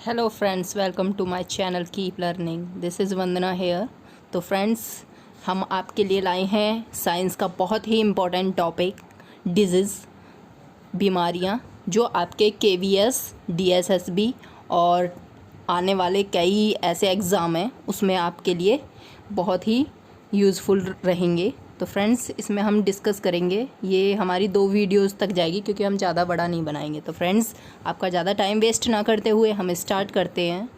Hello friends, welcome to my channel keep learning. This is Vandana here. तो friends, हम आपके लिए लाए हैं साइंस का बहुत ही इम्पोर्टेंट टॉपिक, डिजीज़, बीमारियां, जो आपके केवीएस, डीएसएसबी और आने वाले कई ऐसे एग्ज़ाम हैं उसमें आपके लिए बहुत ही यूज़फुल रहेंगे। तो फ्रेंड्स, इसमें हम डिस्कस करेंगे। ये हमारी 2 वीडियोस तक जाएगी क्योंकि हम ज़्यादा बड़ा नहीं बनाएंगे। तो फ्रेंड्स, आपका ज़्यादा टाइम वेस्ट ना करते हुए हम स्टार्ट करते हैं।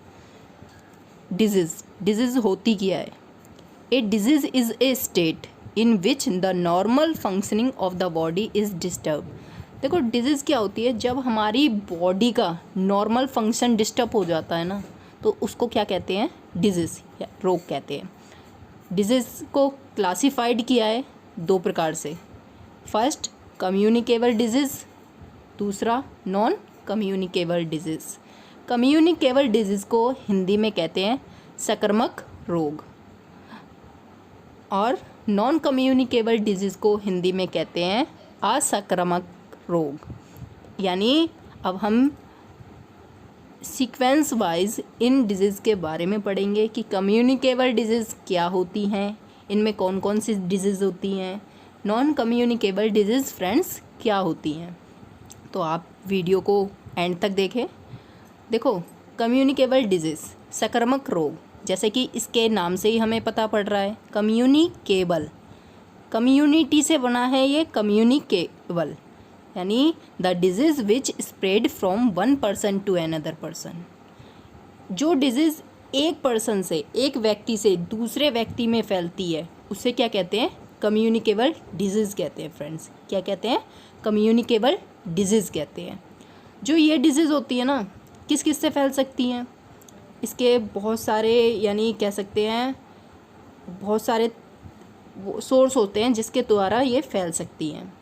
डिजीज़ होती क्या है? ए disease is a state in which the normal functioning of the body is disturb. देखो, डिजीज़ क्या होती है? जब हमारी बॉडी का नॉर्मल फंक्शन डिस्टर्ब हो जाता है ना, तो उसको क्या कहते हैं? डिजीज़ या रोग कहते हैं। डिजीज़ को क्लासिफाइड किया है 2 प्रकार से। फर्स्ट, कम्युनिकेबल डिजीज़, दूसरा non communicable disease. Communicable disease को हिंदी में कहते हैं संक्रामक रोग और नॉन कम्युनिकेबल डिजीज़ को हिंदी में कहते हैं असंक्रामक रोग। यानी अब हम सीक्वेंस वाइज इन डिजीज़ के बारे में पढ़ेंगे कि कम्युनिकेबल डिजीज़ क्या होती हैं, इनमें कौन कौन सी डिजीज़ होती हैं, नॉन कम्युनिकेबल डिजीज़ फ्रेंड्स क्या होती हैं। तो आप वीडियो को एंड तक देखें। देखो, कम्युनिकेबल डिजीज़, संक्रामक रोग, जैसे कि इसके नाम से ही हमें पता पड़ रहा है, कम्युनिकेबल, कम्युनिटी से बना है ये, कम्युनिकेबल यानी the disease which spread from one person to another person. जो डिजीज़ एक पर्सन से, एक व्यक्ति से दूसरे व्यक्ति में फैलती है उसे क्या कहते हैं? कम्युनिकेबल डिजीज़ कहते हैं। फ्रेंड्स, क्या कहते हैं? कम्युनिकेबल डिजीज़ कहते हैं। जो ये डिजीज़ होती है ना, किस किस से फैल सकती हैं? इसके बहुत सारे, यानी कह सकते हैं बहुत सारे सोर्स होते हैं जिसके द्वारा ये फैल सकती हैं।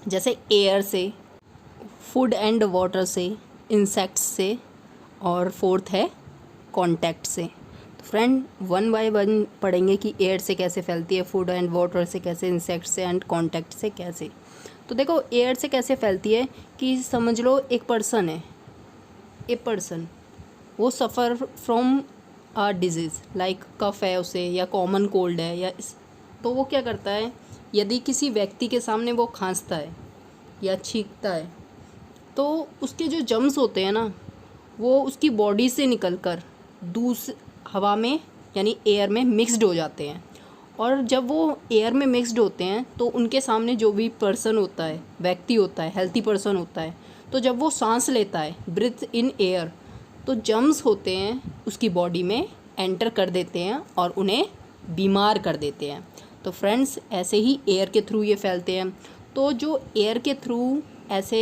जैसे एयर से, फूड एंड वाटर से, इंसेक्ट्स से, और फोर्थ है कांटेक्ट से। तो फ्रेंड, 1 बाय 1 पढ़ेंगे कि एयर से कैसे फैलती है, फूड एंड वाटर से कैसे, इंसेक्ट से एंड कांटेक्ट से कैसे। तो देखो, एयर से कैसे फैलती है कि समझ लो एक पर्सन है, ए पर्सन, वो suffer from a disease like cough है उसे, या कॉमन कोल्ड है, या तो वो क्या करता है, यदि किसी व्यक्ति के सामने वो खांसता है या छींकता है तो उसके जो जर्म्स होते हैं ना, वो उसकी बॉडी से निकलकर हवा में यानी एयर में मिक्स्ड हो जाते हैं। और जब वो एयर में मिक्स्ड होते हैं तो उनके सामने जो भी पर्सन होता है, व्यक्ति होता है, हेल्थी पर्सन होता है, तो जब वो सांस लेता है, ब्रीथ इन एयर, तो जर्म्स होते हैं उसकी बॉडी में एंटर कर देते हैं और उन्हें बीमार कर देते हैं। तो फ्रेंड्स, ऐसे ही एयर के थ्रू ये फैलते हैं। तो जो एयर के थ्रू ऐसे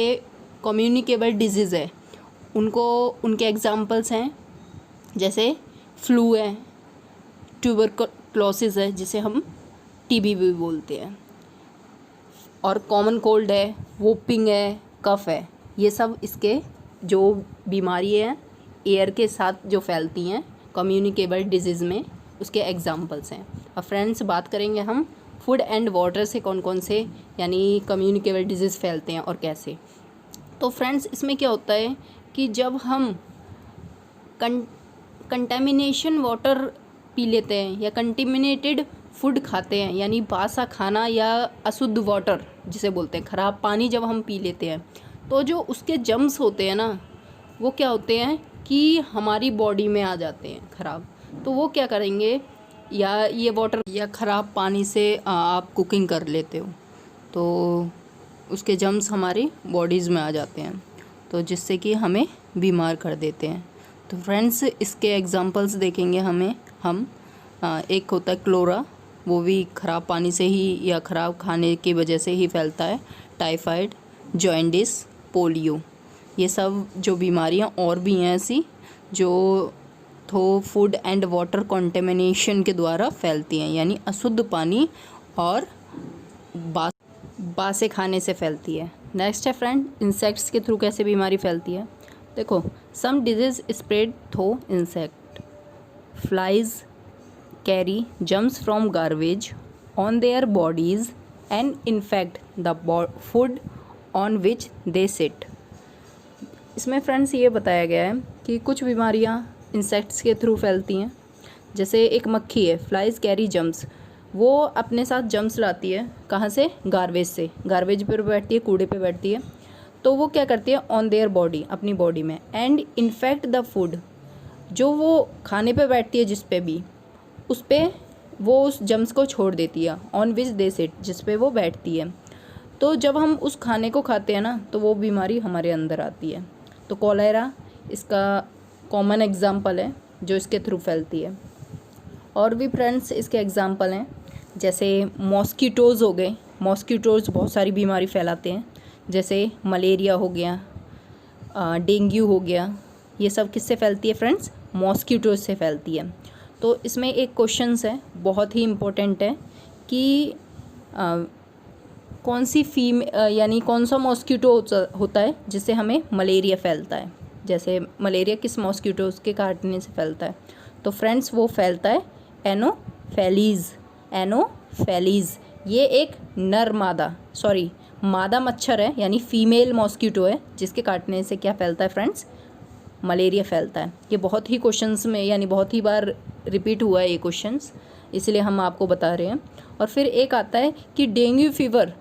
कम्युनिकेबल डिजीज़ है, उनके एग्जांपल्स हैं, जैसे फ्लू है, ट्यूबरकुलोसिस है जिसे हम टीबी भी बोलते हैं, और कॉमन कोल्ड है, वोपिंग है, कफ है। ये सब इसके जो बीमारी है एयर के साथ जो फैलती हैं कम्युनिकेबल डिजीज़ में, उसके एग्जांपल्स हैं। अब फ्रेंड्स, बात करेंगे हम फूड एंड वाटर से कौन कौन से यानी कम्युनिकेबल डिजीज़ फैलते हैं और कैसे। तो फ्रेंड्स, इसमें क्या होता है कि जब हम कंटेमिनेशन वाटर पी लेते हैं या कंटेमिनेटेड फूड खाते हैं, यानी बासा खाना या अशुद्ध वाटर जिसे बोलते हैं, ख़राब पानी जब हम पी लेते हैं, तो जो उसके जर्म्स होते हैं ना, वो क्या होते हैं कि हमारी बॉडी में आ जाते हैं ख़राब। तो वो क्या करेंगे, या ये वाटर या ख़राब पानी से आप कुकिंग कर लेते हो तो उसके जर्म्स हमारी बॉडीज़ में आ जाते हैं, तो जिससे कि हमें बीमार कर देते हैं। तो फ्रेंड्स, इसके एग्जांपल्स देखेंगे हम एक होता है क्लोरा, वो भी ख़राब पानी से ही या ख़राब खाने की वजह से ही फैलता है। टाइफाइड, जॉन्डिस, पोलियो, ये सब जो बीमारियां और भी हैं ऐसी जो फूड एंड वाटर कंटेमिनेशन के द्वारा फैलती हैं, यानी अशुद्ध पानी और बासे खाने से फैलती है। नेक्स्ट है फ्रेंड, इंसेक्ट्स के थ्रू कैसे बीमारी फैलती है। देखो, some disease spread through insect. Flies carry germs from garbage on their bodies and infect the food on which they sit. इसमें फ्रेंड्स ये बताया गया है कि कुछ बीमारियां इंसेक्ट्स के थ्रू फैलती हैं। जैसे एक मक्खी है, फ्लाइज कैरी जम्स, वो अपने साथ जम्स लाती है। कहाँ से? गार्बेज से। गार्बेज पर बैठती है, कूड़े पे बैठती है, तो वो क्या करती है ऑन देयर बॉडी, अपनी बॉडी में, एंड इन्फेक्ट द फूड। जो वो खाने पे बैठती है जिस पे भी, उस पे वो उस जम्स को छोड़ देती है, ऑन विच दे सिट, जिस पे वो बैठती है। तो जब हम उस खाने को खाते हैं ना, तो वो बीमारी हमारे अंदर आती है। तो कॉलेरा इसका कॉमन एग्जाम्पल है जो इसके थ्रू फैलती है। और भी फ्रेंड्स इसके एग्जाम्पल हैं, जैसे मॉस्किटोज़ हो गए। मॉस्किटोज़ बहुत सारी बीमारी फैलाते हैं, जैसे मलेरिया हो गया, डेंगू हो गया। ये सब किससे फैलती है फ्रेंड्स? मॉस्किटोज से फैलती है। तो इसमें एक क्वेश्चंस है, बहुत ही इम्पोर्टेंट है, कि कौन सी यानी कौन सा मॉस्किटो होता है जिससे हमें मलेरिया फैलता है। जैसे मलेरिया किस मॉस्किटोज के काटने से फैलता है? तो फ्रेंड्स वो फैलता है एनोफेलीज़। एनोफेलीज़ ये एक नर मादा मच्छर है, यानी फीमेल मॉस्किटो है, जिसके काटने से क्या फैलता है फ्रेंड्स? मलेरिया फैलता है। ये बहुत ही क्वेश्चंस में, यानी बहुत ही बार रिपीट हुआ है ये क्वेश्चंस, इसलिए हम आपको बता रहे हैं। और फिर एक आता है कि डेंगू फीवर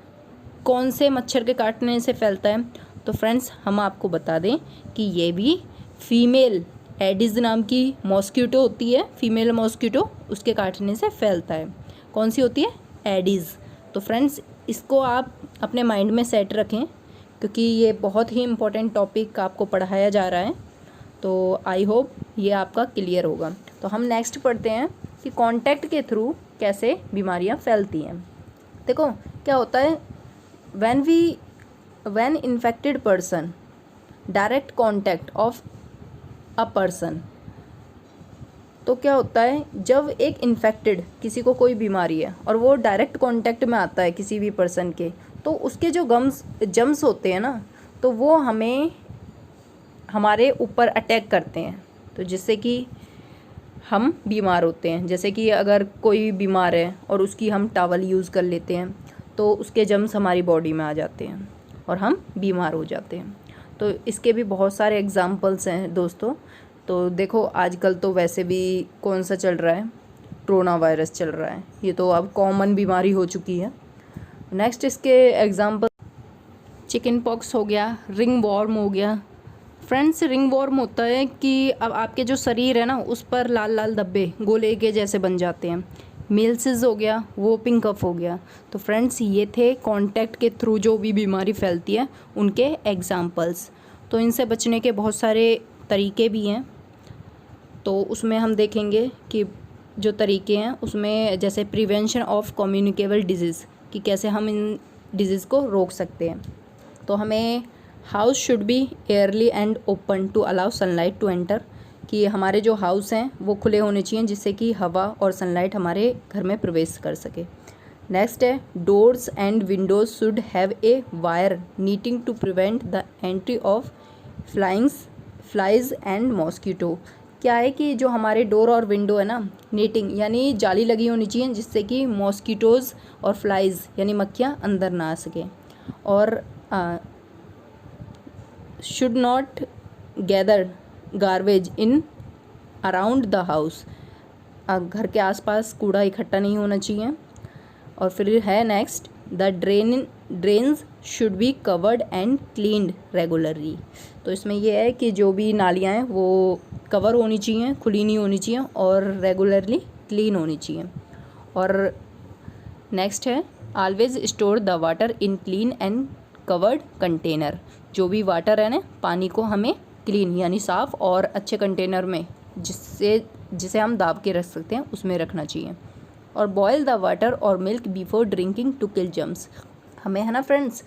कौन से मच्छर के काटने से फैलता है? तो फ्रेंड्स हम आपको बता दें कि ये भी फीमेल एडिस नाम की मॉस्किटो होती है, फीमेल मॉस्किटो, उसके काटने से फैलता है। कौन सी होती है? एडिस। तो फ्रेंड्स इसको आप अपने माइंड में सेट रखें, क्योंकि ये बहुत ही इम्पोर्टेंट टॉपिक आपको पढ़ाया जा रहा है। तो आई होप ये आपका क्लियर होगा। तो हम नेक्स्ट पढ़ते हैं कि कांटेक्ट के थ्रू कैसे बीमारियां फैलती हैं। देखो क्या होता है, when infected person direct contact of a person. तो क्या होता है, जब एक इन्फेक्टेड, किसी को कोई बीमारी है और वो डायरेक्ट कांटेक्ट में आता है किसी भी पर्सन के, तो उसके जो जम्स होते हैं ना, तो वो हमारे ऊपर अटैक करते हैं, तो जिससे कि हम बीमार होते हैं। जैसे कि अगर कोई बीमार है और उसकी हम टॉवल यूज़ कर लेते हैं, तो उसके जम्स हमारी बॉडी में आ जाते हैं और हम बीमार हो जाते हैं। तो इसके भी बहुत सारे एग्जाम्पल्स हैं दोस्तों। तो देखो आजकल तो वैसे भी कौन सा चल रहा है, कोरोना वायरस चल रहा है, ये तो अब कॉमन बीमारी हो चुकी है। नेक्स्ट इसके एग्जाम्पल चिकन पॉक्स हो गया, रिंग वॉर्म हो गया। फ्रेंड्स रिंग वॉर्म होता है कि अब आपके जो शरीर है ना, उस पर लाल लाल धब्बे गोले के जैसे बन जाते हैं। मील्सेस हो गया, वोपिंग कफ हो गया। तो फ्रेंड्स ये थे कांटेक्ट के थ्रू जो भी बीमारी फैलती है उनके एग्जाम्पल्स। तो इनसे बचने के बहुत सारे तरीके भी हैं, तो उसमें हम देखेंगे कि जो तरीके हैं उसमें, जैसे प्रिवेंशन ऑफ कम्युनिकेबल डिजीज़, कि कैसे हम इन डिजीज़ को रोक सकते हैं। तो हमें house should be airy and open to allow sunlight to enter, कि हमारे जो हाउस हैं वो खुले होने चाहिए जिससे कि हवा और सनलाइट हमारे घर में प्रवेश कर सके। नेक्स्ट है doors and windows should have a wire netting to prevent the entry of flies and mosquito. क्या है कि जो हमारे डोर और विंडो है ना, नीटिंग यानी जाली लगी होनी चाहिए जिससे कि मॉस्किटोज़ और फ्लाइज यानी मक्खियाँ अंदर ना आ सकें। और should not gather garbage in around the house, घर के आसपास कूड़ा इकट्ठा नहीं होना चाहिए। और फिर है next the drains should be covered and cleaned regularly. तो इसमें यह है कि जो भी नालियाँ हैं वो कवर होनी चाहिए, खुली नहीं होनी चाहिए, और रेगुलरली क्लीन होनी चाहिए। और नेक्स्ट है always store the water in clean and covered container. जो भी वाटर है ना, पानी को हमें क्लीन यानी साफ़ और अच्छे कंटेनर में, जिसे हम दाब के रख सकते हैं, उसमें रखना चाहिए। और बॉयल द वाटर और milk before drinking to kill germs. हमें है ना फ्रेंड्स,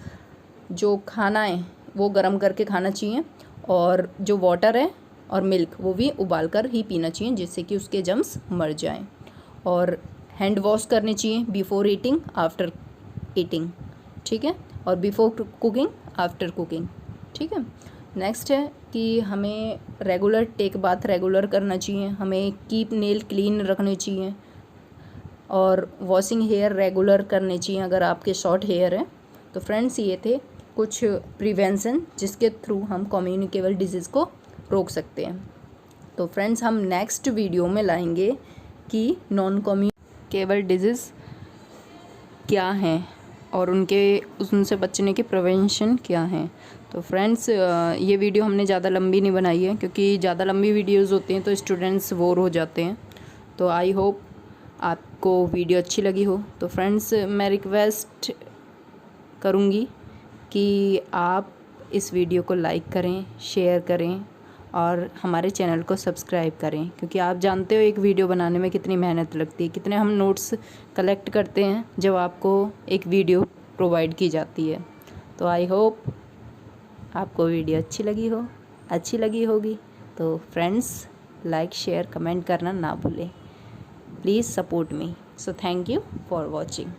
जो खाना है वो गर्म करके खाना चाहिए, और जो वाटर है और मिल्क वो भी उबाल कर ही पीना चाहिए, जिससे कि उसके जर्म्स मर जाएं। और हैंड वॉश करनी चाहिए बिफोर ईटिंग, आफ्टर ईटिंग, ठीक है, और बिफोर कुकिंग, आफ्टर कुकिंग, ठीक है। नेक्स्ट है कि हमें रेगुलर टेक बाथ रेगुलर करना चाहिए, हमें कीप नेल क्लीन रखने चाहिए, और वॉशिंग हेयर रेगुलर करने चाहिए अगर आपके शॉर्ट हेयर है। तो फ्रेंड्स ये थे कुछ प्रिवेंशन जिसके थ्रू हम कम्युनिकेबल डिजीज़ को रोक सकते हैं। तो फ्रेंड्स, हम नेक्स्ट वीडियो में लाएंगे कि नॉन कम्युनिकेबल डिजीज़ क्या हैं और उनसे बचने के प्रिवेंशन क्या हैं। तो फ्रेंड्स, ये वीडियो हमने ज़्यादा लंबी नहीं बनाई है, क्योंकि ज़्यादा लंबी वीडियोस होती हैं तो स्टूडेंट्स बोर हो जाते हैं। तो आई होप आपको वीडियो अच्छी लगी हो। तो फ्रेंड्स, मैं रिक्वेस्ट करूँगी कि आप इस वीडियो को लाइक करें, शेयर करें और हमारे चैनल को सब्सक्राइब करें, क्योंकि आप जानते हो एक वीडियो बनाने में कितनी मेहनत लगती है, कितने हम नोट्स कलेक्ट करते हैं जब आपको एक वीडियो प्रोवाइड की जाती है। तो आई होप आपको वीडियो अच्छी लगी होगी। तो फ्रेंड्स, लाइक शेयर कमेंट करना ना भूलें। Please support me. So thank you for watching.